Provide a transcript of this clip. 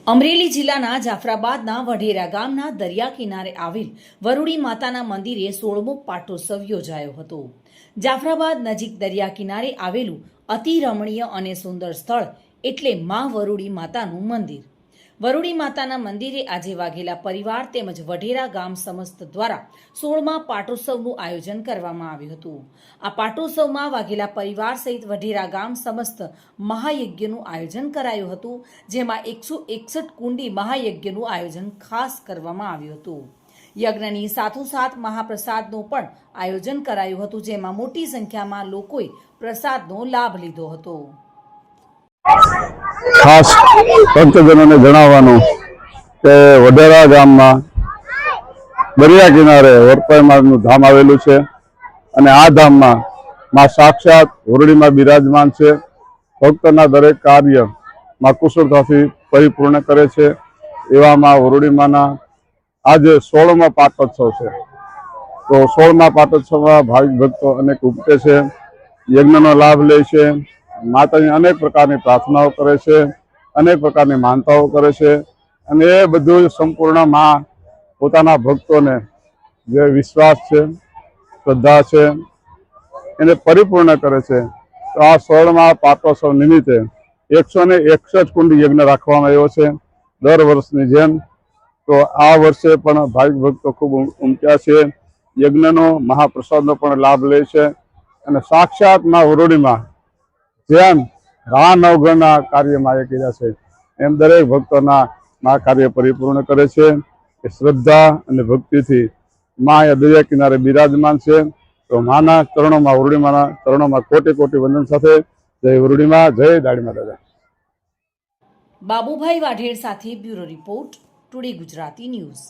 અમરેલી જિલ્લાના જાફરાબાદના વઢેરા ગામના દરિયા કિનારે આવેલ વરુડી માતાના મંદિરે 16મો પાટોત્સવ યોજાયો હતો। જાફરાબાદ નજીક દરિયા કિનારે આવેલું અતિ રમણીય અને સુંદર સ્થળ એટલે માં વરુડી માતાનું મંદિર। વરુડી માતાના મંદિરે આજે વાઘેલા પરિવાર તેમજ વઢેરા ગામ સમસ્ત દ્વારા 16મા પાટોત્સવનું આયોજન કરવામાં આવ્યું હતું। આ પાટોત્સવમાં વાઘેલા પરિવાર સહિત વઢેરા ગામ સમસ્ત મહાયજ્ઞનું આયોજન કરાયું હતું, જેમાં 161 કુંડી મહાયજ્ઞનું આયોજન ખાસ કરવામાં આવ્યું હતું। યજ્ઞની સાથોસાથ મહાપ્રસાદનું પણ આયોજન કરાયું હતું, જેમાં મોટી સંખ્યામાં લોકોએ પ્રસાદનો લાભ લીધો હતો। ખાસ ભક્તજનોને જણાવવાનું કે વઢેરા ગામમાં દરિયા કિનારે વરપાઈમાનું ધામ આવેલું છે અને આ ધામમાં માં સાક્ષાત વરુડીમાં બિરાજમાન છે। ભક્તના દરેક કાર્ય માં કુશળતાથી પરિપૂર્ણ કરે છે। એવામાં વરુડીમાંના આજે 16મા પાટોત્સવ છે, તો 16મા પાટોત્સવમાં ભાવિક ભક્તો અનેક ઉમટે છે, યજ્ઞનો લાભ લે છે, માતાની અનેક પ્રકારની પ્રાર્થનાઓ કરે છે, અનેક પ્રકારની માનતાઓ કરે છે અને એ બધું સંપૂર્ણ માં પોતાના ભક્તોને જે વિશ્વાસ છે, શ્રદ્ધા છે એને પરિપૂર્ણ કરે છે। તો આ 16મા પાટોત્સવ નિમિત્તે 161 કુંડી યજ્ઞ રાખવામાં આવ્યો છે દર વર્ષની જેમ। તો આ વર્ષે પણ ભાવિક ભક્તો ખૂબ ઉમટ્યા છે, યજ્ઞનો મહાપ્રસાદનો પણ લાભ લે છે અને સાક્ષાત માં વરુડીમાં જેમ રાહ નવગ્રહના કાર્યમાં એ કર્યા છે એમ દરેક ભક્તોના આ કાર્ય પરિપૂર્ણ કરે છે કે શ્રદ્ધા અને ભક્તિથી માં એ દરિયા કિનારે બિરાજમાન છે। તો માના ચરણોમાં, વરુડીમાના ચરણોમાં કોટી કોટી વંદન સાથે જય વરુડીમાં, જય દાળીમાં દાદા। બાબુભાઈ વાઢેર સાથે bureau report, today Gujarati news.